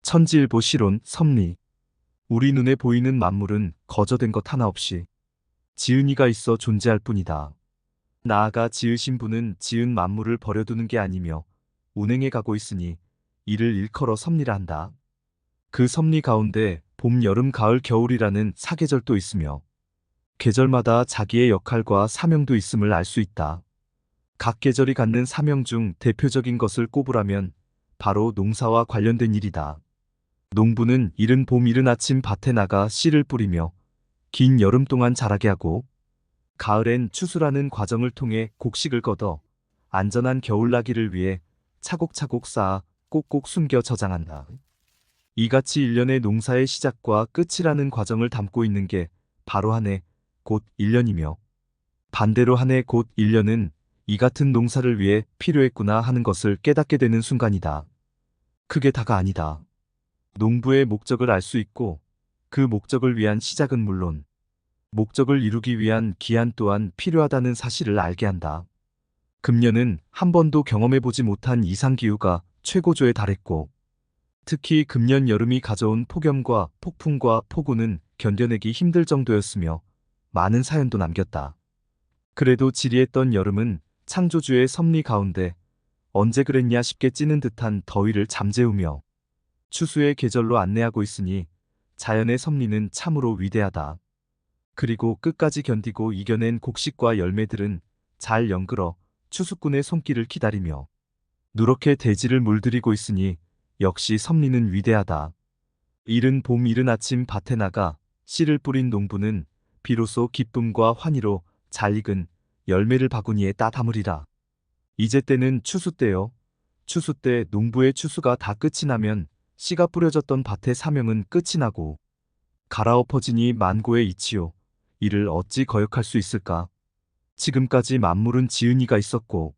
천지일보 실온 섭리. 우리 눈에 보이는 만물은 거저된 것 하나 없이 지은 이가 있어 존재할 뿐이다. 나아가 지으신 분은 지은 만물을 버려두는 게 아니며 운행해 가고 있으니 이를 일컬어 섭리라 한다. 그 섭리 가운데 봄, 여름, 가을, 겨울이라는 사계절도 있으며 계절마다 자기의 역할과 사명도 있음을 알 수 있다. 각 계절이 갖는 사명 중 대표적인 것을 꼽으라면 바로 농사와 관련된 일이다. 농부는 이른 봄 이른 아침 밭에 나가 씨를 뿌리며 긴 여름 동안 자라게 하고 가을엔 추수라는 과정을 통해 곡식을 걷어 안전한 겨울나기를 위해 차곡차곡 쌓아 꼭꼭 숨겨 저장한다. 이같이 일련의 농사의 시작과 끝이라는 과정을 담고 있는 게 바로 한 해, 곧 1년이며 반대로 한 해 곧 1년은 이 같은 농사를 위해 필요했구나 하는 것을 깨닫게 되는 순간이다. 그게 다가 아니다. 농부의 목적을 알 수 있고 그 목적을 위한 시작은 물론 목적을 이루기 위한 기한 또한 필요하다는 사실을 알게 한다. 금년은 한 번도 경험해보지 못한 이상기후가 최고조에 달했고 특히 금년 여름이 가져온 폭염과 폭풍과 폭우는 견뎌내기 힘들 정도였으며 많은 사연도 남겼다. 그래도 지리했던 여름은 창조주의 섭리 가운데 언제 그랬냐 싶게 찌는 듯한 더위를 잠재우며 추수의 계절로 안내하고 있으니 자연의 섭리는 참으로 위대하다. 그리고 끝까지 견디고 이겨낸 곡식과 열매들은 잘 연글어 추수꾼의 손길을 기다리며 누렇게 대지를 물들이고 있으니 역시 섭리는 위대하다. 이른 봄 이른 아침 밭에 나가 씨를 뿌린 농부는 비로소 기쁨과 환희로 잘 익은 열매를 바구니에 따 담으리라. 이제 때는 추수 때요. 추수 때 농부의 추수가 다 끝이 나면 씨가 뿌려졌던 밭의 사명은 끝이 나고 갈아엎어지니 만고의 이치요. 이를 어찌 거역할 수 있을까? 지금까지 만물은 지은 이가 있었고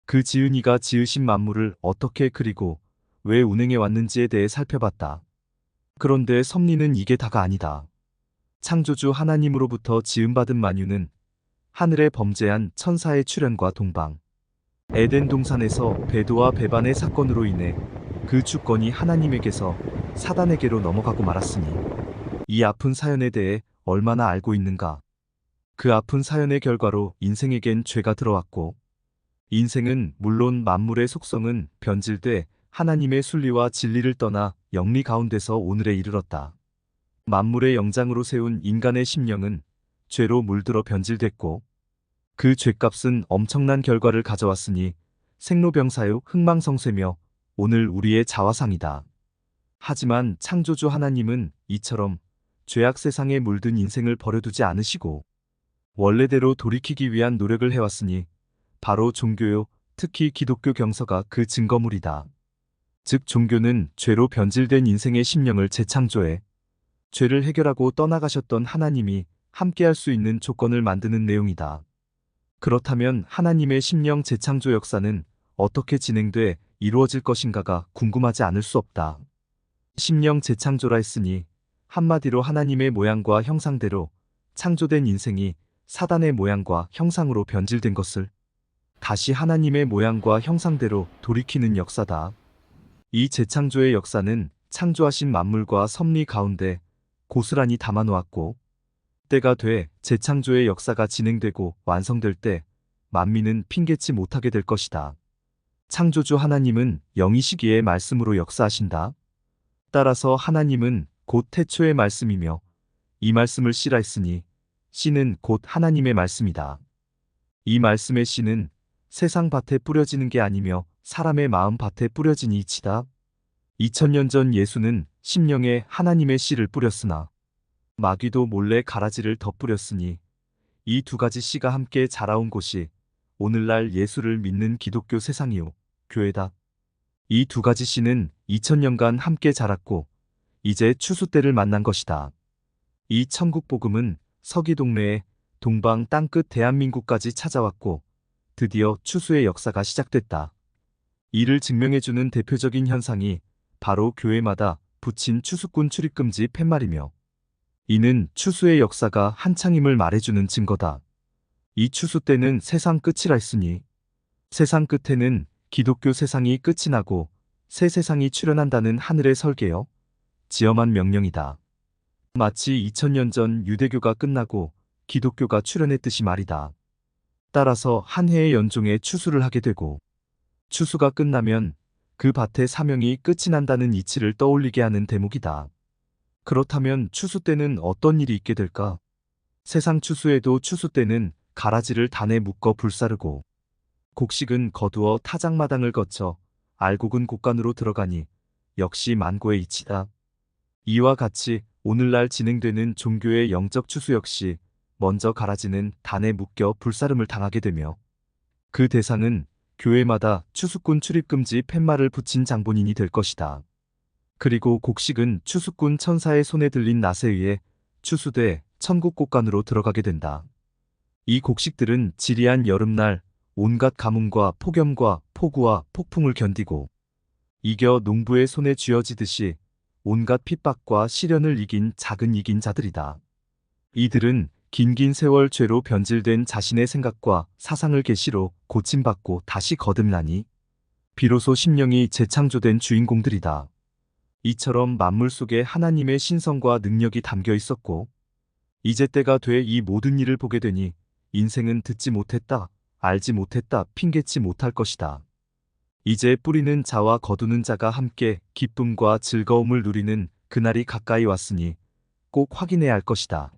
그 지은 이가 지으신 만물을 어떻게 그리고 왜 운행해 왔는지에 대해 살펴봤다. 그런데 섭리는 이게 다가 아니다. 창조주 하나님으로부터 지음받은 만유는 하늘에 범죄한 천사의 출현과 동방, 에덴 동산에서 배도와 배반의 사건으로 인해 그 주권이 하나님에게서 사단에게로 넘어가고 말았으니 이 아픈 사연에 대해 얼마나 알고 있는가? 그 아픈 사연의 결과로 인생에겐 죄가 들어왔고 인생은 물론 만물의 속성은 변질돼 하나님의 순리와 진리를 떠나 영리 가운데서 오늘에 이르렀다. 만물의 영장으로 세운 인간의 심령은 죄로 물들어 변질됐고 그 죄값은 엄청난 결과를 가져왔으니 생로병사요 흥망성쇠며 오늘 우리의 자화상이다. 하지만 창조주 하나님은 이처럼 죄악 세상에 물든 인생을 버려두지 않으시고 원래대로 돌이키기 위한 노력을 해왔으니 바로 종교요, 특히 기독교 경서가 그 증거물이다. 즉 종교는 죄로 변질된 인생의 심령을 재창조해 죄를 해결하고 떠나가셨던 하나님이 함께할 수 있는 조건을 만드는 내용이다. 그렇다면 하나님의 심령 재창조 역사는 어떻게 진행돼 이루어질 것인가가 궁금하지 않을 수 없다. 심령 재창조라 했으니 한마디로 하나님의 모양과 형상대로 창조된 인생이 사단의 모양과 형상으로 변질된 것을 다시 하나님의 모양과 형상대로 돌이키는 역사다. 이 재창조의 역사는 창조하신 만물과 섭리 가운데 고스란히 담아놓았고 때가 돼 재창조의 역사가 진행되고 완성될 때 만민은 핑계치 못하게 될 것이다. 창조주 하나님은 영이시기에 말씀으로 역사하신다. 따라서 하나님은 곧 태초의 말씀이며 이 말씀을 씨라 했으니 씨는 곧 하나님의 말씀이다. 이 말씀의 씨는 세상 밭에 뿌려지는 게 아니며 사람의 마음 밭에 뿌려지니 이치다. 2000년 전 예수는 심령에 하나님의 씨를 뿌렸으나 마귀도 몰래 가라지를 덧뿌렸으니 이 두 가지 씨가 함께 자라온 곳이 오늘날 예수를 믿는 기독교 세상이요 교회다. 이 두 가지 씨는 2000년간 함께 자랐고 이제 추수 때를 만난 것이다. 이 천국 복음은 서기 동네에 동방 땅끝 대한민국까지 찾아왔고 드디어 추수의 역사가 시작됐다. 이를 증명해주는 대표적인 현상이 바로 교회마다 붙인 추수꾼 출입금지 팻말이며 이는 추수의 역사가 한창임을 말해주는 증거다. 이 추수 때는 세상 끝이라 했으니 세상 끝에는 기독교 세상이 끝이 나고 새 세상이 출현한다는 하늘의 설계요. 지엄한 명령이다. 마치 2000년 전 유대교가 끝나고 기독교가 출현했듯이 말이다. 따라서 한 해의 연종에 추수를 하게 되고 추수가 끝나면 그 밭의 사명이 끝이 난다는 이치를 떠올리게 하는 대목이다. 그렇다면 추수 때는 어떤 일이 있게 될까? 세상 추수에도 추수 때는 가라지를 단에 묶어 불사르고 곡식은 거두어 타작마당을 거쳐 알곡은 곡간으로 들어가니 역시 만고의 이치다. 이와 같이 오늘날 진행되는 종교의 영적 추수 역시 먼저 가라지는 단에 묶여 불사름을 당하게 되며 그 대상은 교회마다 추수꾼 출입금지 팻말을 붙인 장본인이 될 것이다. 그리고 곡식은 추수꾼 천사의 손에 들린 낫에 의해 추수돼 천국 곡간으로 들어가게 된다. 이 곡식들은 지리한 여름날 온갖 가뭄과 폭염과 폭우와 폭풍을 견디고 이겨 농부의 손에 쥐어지듯이 온갖 핍박과 시련을 이긴 작은 이긴 자들이다. 이들은 긴긴 세월 죄로 변질된 자신의 생각과 사상을 계시로 고침받고 다시 거듭나니 비로소 심령이 재창조된 주인공들이다. 이처럼 만물 속에 하나님의 신성과 능력이 담겨 있었고 이제 때가 돼 이 모든 일을 보게 되니 인생은 듣지 못했다, 알지 못했다, 핑계치 못할 것이다. 이제 뿌리는 자와 거두는 자가 함께 기쁨과 즐거움을 누리는 그날이 가까이 왔으니 꼭 확인해야 할 것이다.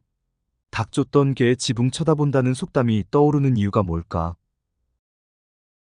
닭 쫓던 개의 지붕 쳐다본다는 속담이 떠오르는 이유가 뭘까?